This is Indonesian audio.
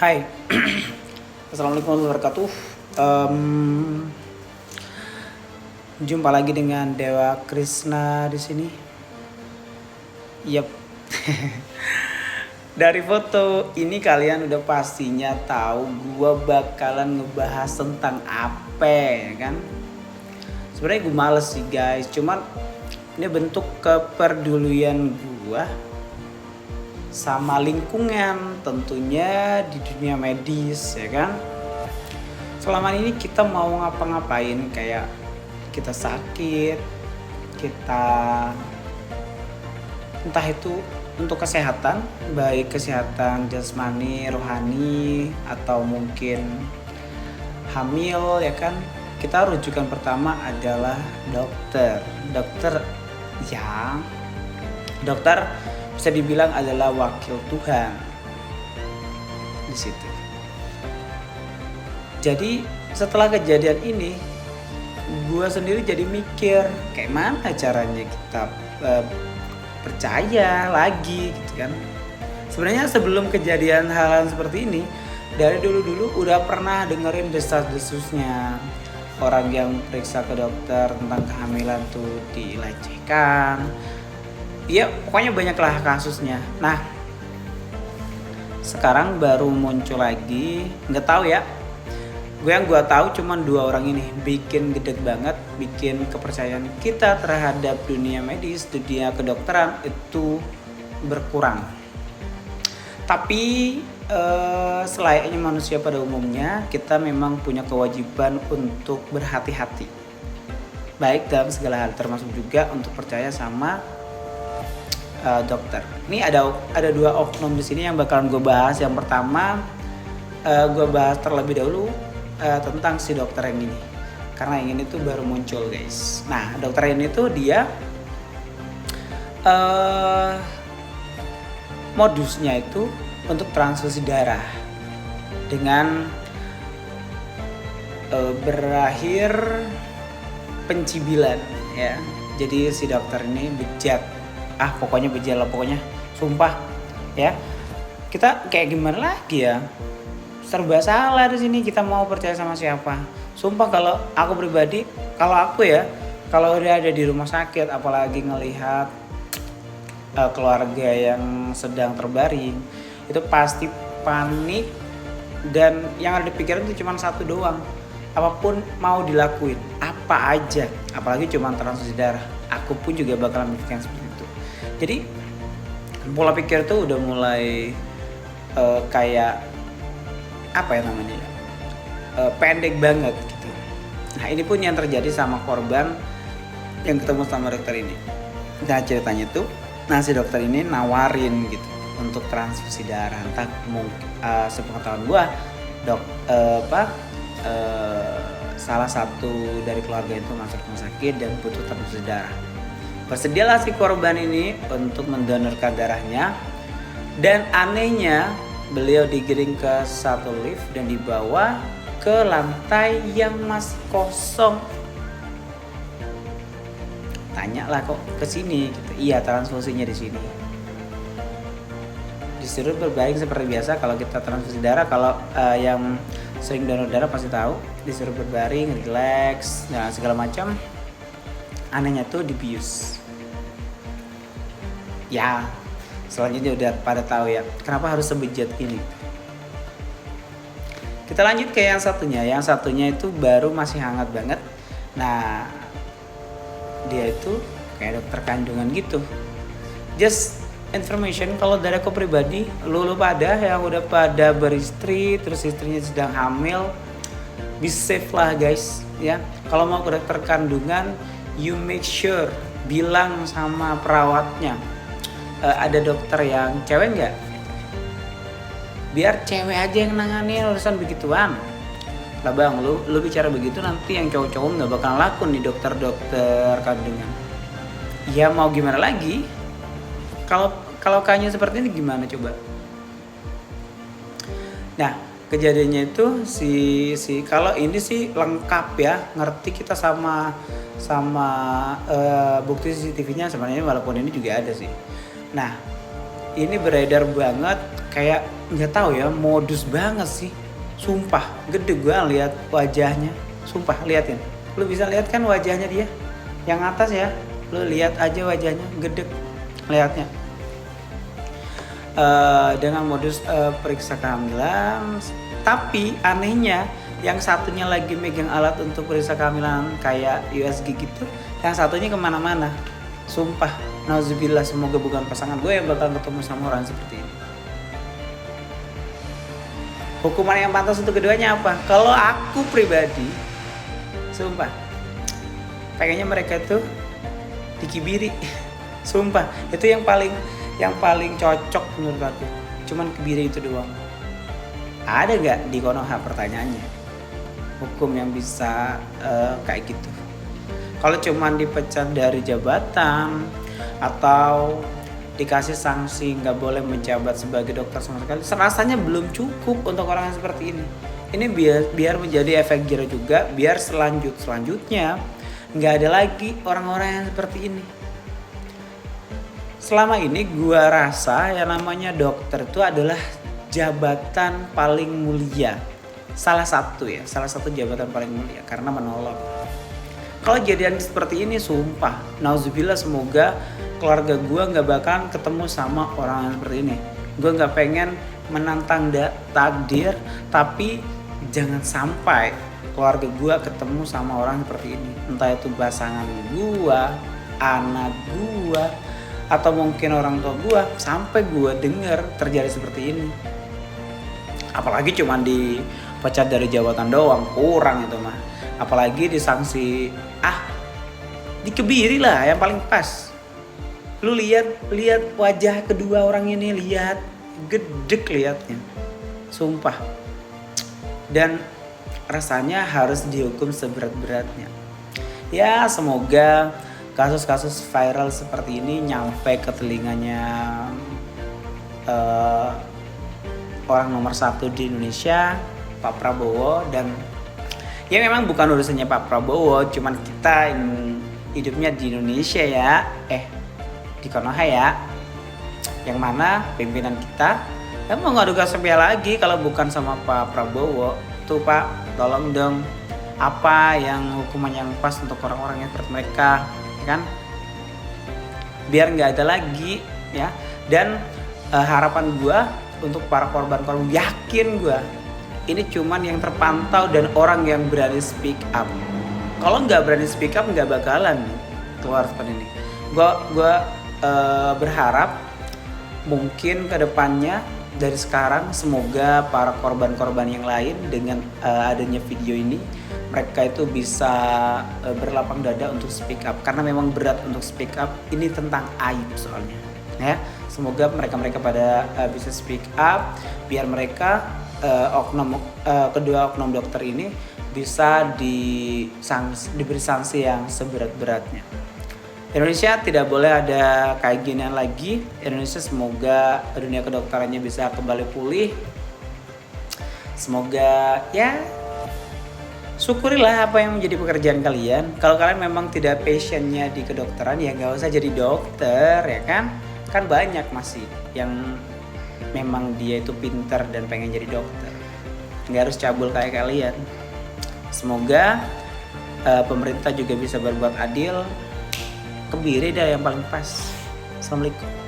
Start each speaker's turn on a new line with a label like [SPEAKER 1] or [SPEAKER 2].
[SPEAKER 1] Hai, assalamualaikum warahmatullahi wabarakatuh. Jumpa lagi dengan Dewa Krishna di sini. Yep. Dari foto ini kalian udah pastinya tahu gua bakalan ngebahas tentang apa, ya kan? Sebenarnya gue males sih guys, cuman ini bentuk kepedulian gua sama lingkungan tentunya di dunia medis, ya kan. Selama ini kita mau ngapa-ngapain, kayak kita sakit, kita entah itu untuk kesehatan, baik kesehatan jasmani, rohani, atau mungkin hamil, ya kan. Kita rujukan pertama adalah dokter yang dokter bisa dibilang adalah wakil Tuhan di situ. Jadi setelah kejadian ini, gue sendiri jadi mikir kayak mana caranya kita percaya lagi, gitu kan. Sebenarnya sebelum kejadian hal seperti ini, dari dulu udah pernah dengerin desas-desusnya orang yang periksa ke dokter tentang kehamilan tuh dilecehkan. Ya pokoknya banyaklah kasusnya. Nah sekarang baru muncul lagi, nggak tahu ya. Yang gue tahu cuman 2 orang ini bikin gede banget, bikin kepercayaan kita terhadap dunia medis, dunia kedokteran itu berkurang. Tapi selayaknya manusia pada umumnya, kita memang punya kewajiban untuk berhati-hati, baik dalam segala hal, termasuk juga untuk percaya sama dokter. Ini ada 2 oknum di sini yang bakalan gue bahas. Yang pertama gue bahas terlebih dahulu tentang si dokter yang ini, karena yang ini tuh baru muncul guys. Nah dokter ini tuh dia modusnya itu untuk transfusi darah dengan berakhir pencibilan, ya. Jadi si dokter ini bejat, pokoknya bejat lah, pokoknya sumpah ya. Kita kayak gimana lagi ya, serba salah di sini, kita mau percaya sama siapa. Sumpah kalau aku pribadi, kalau udah ada di rumah sakit, apalagi ngelihat keluarga yang sedang terbaring, itu pasti panik, dan yang ada di pikiran itu cuma satu doang, apapun mau dilakuin, apa aja, apalagi cuma transfusi darah. Aku pun juga bakal memikirkan seperti itu. Jadi pola pikir tuh udah mulai kayak apa ya namanya, pendek banget gitu. Nah ini pun yang terjadi sama korban yang ketemu sama dokter ini. Nah ceritanya tuh, si dokter ini nawarin gitu untuk transfusi darah. Entah mungkin sepengetahuan gua salah satu dari keluarga itu masuk rumah sakit dan butuh transfusi darah. Bersedialah si korban ini untuk mendonorkan darahnya, dan anehnya beliau digiring ke satu lift dan dibawa ke lantai yang masih kosong. Tanya lah kok ke sini gitu. Iya, transfusinya di sini. Disuruh berbaring seperti biasa. Kalau kita transfusi darah, kalau yang sering donor darah pasti tahu, disuruh berbaring, relax, dan segala macam. Anehnya tuh dibius. Ya, selanjutnya udah pada tahu ya, kenapa harus sebejat ini. Kita lanjut ke yang satunya. Yang satunya itu baru masih hangat banget. Nah, dia itu kayak dokter kandungan gitu. Just information, kalau dari aku pribadi, lu pada yang udah pada beristri, terus istrinya sedang hamil, be safe lah guys ya. Kalau mau ke dokter kandungan, you make sure bilang sama perawatnya, ada dokter yang cewek nggak? Biar cewek aja yang nangani urusan begituan. Lah bang, lu bicara begitu nanti yang cowok-cowok nggak bakal laku nih dokter kandungan. Ya mau gimana lagi? Kalau kayaknya seperti ini gimana coba? Nah kejadiannya itu si kalau ini sih lengkap ya, ngerti kita sama bukti CCTV-nya sebenarnya, walaupun ini juga ada sih. Nah ini beredar banget kayak nggak tahu ya, modus banget sih. Sumpah, gede gue lihat wajahnya. Sumpah, liatin. Lu bisa lihat kan wajahnya dia? Yang atas ya. Lu lihat aja wajahnya, gede lihatnya. Dengan modus periksa kehamilan. Tapi anehnya yang satunya lagi megang alat untuk periksa kehamilan kayak USG gitu, yang satunya kemana-mana. Sumpah, nauzubillah, semoga bukan pasangan gue yang bakal ketemu sama orang seperti ini. Hukuman yang pantas untuk keduanya apa? Kalau aku pribadi, sumpah, pengennya mereka tuh dikibiri. Sumpah, itu yang paling cocok menurut aku. Cuman kebiri itu doang. Ada gak di Konoha pertanyaannya hukum yang bisa kayak gitu? Kalau cuman dipecat dari jabatan atau dikasih sanksi nggak boleh menjabat sebagai dokter sama sekali, rasanya belum cukup untuk orang yang seperti ini. Ini biar menjadi efek jerah juga, biar selanjutnya nggak ada lagi orang-orang yang seperti ini. Selama ini gua rasa yang namanya dokter itu adalah jabatan paling mulia. Salah satu jabatan paling mulia karena menolong. Kalau jadian seperti ini, sumpah, nauzubillah, semoga keluarga gue nggak bakalan ketemu sama orang yang seperti ini. Gue nggak pengen menantang takdir, tapi jangan sampai keluarga gue ketemu sama orang seperti ini. Entah itu pasangan gue, anak gue, atau mungkin orang tua gue, sampai gue dengar terjadi seperti ini. Apalagi cuma dipecat dari jabatan doang, kurang itu mah. Apalagi disanksi, dikebiri lah yang paling pas. Lu lihat wajah kedua orang ini, lihat gedek liatnya, sumpah. Dan rasanya harus dihukum seberat-beratnya. Ya semoga kasus-kasus viral seperti ini nyampe ke telinganya orang nomor 1 di Indonesia, Pak Prabowo. Dan ya memang bukan urusannya Pak Prabowo, cuman kita hidupnya di Indonesia ya, di Konoha ya, yang mana pimpinan kita mau ngadu sepia lagi kalau bukan sama Pak Prabowo. Tuh Pak, tolong dong, apa yang hukuman yang pas untuk orang-orang yang seperti mereka, ya kan, biar nggak ada lagi ya. Dan harapan gue untuk para korban, yakin gue ini cuman yang terpantau dan orang yang berani speak up. Kalau nggak berani speak up nggak bakalan keluar seperti ini. Gue berharap mungkin kedepannya dari sekarang semoga para korban-korban yang lain dengan adanya video ini mereka itu bisa berlapang dada untuk speak up, karena memang berat untuk speak up. Ini tentang aib soalnya ya. Semoga mereka pada bisa speak up biar mereka kedua oknum dokter ini bisa diberi sanksi yang seberat-beratnya. Indonesia tidak boleh ada kayak ginian lagi. Indonesia semoga dunia kedokterannya bisa kembali pulih. Semoga ya syukurilah apa yang menjadi pekerjaan kalian. Kalau kalian memang tidak passionnya di kedokteran ya nggak usah jadi dokter ya kan. Kan banyak masih yang memang dia itu pintar dan pengen jadi dokter. Nggak harus cabul kayak kalian. Semoga pemerintah juga bisa berbuat adil. Kebiri dah yang paling pas. Assalamualaikum.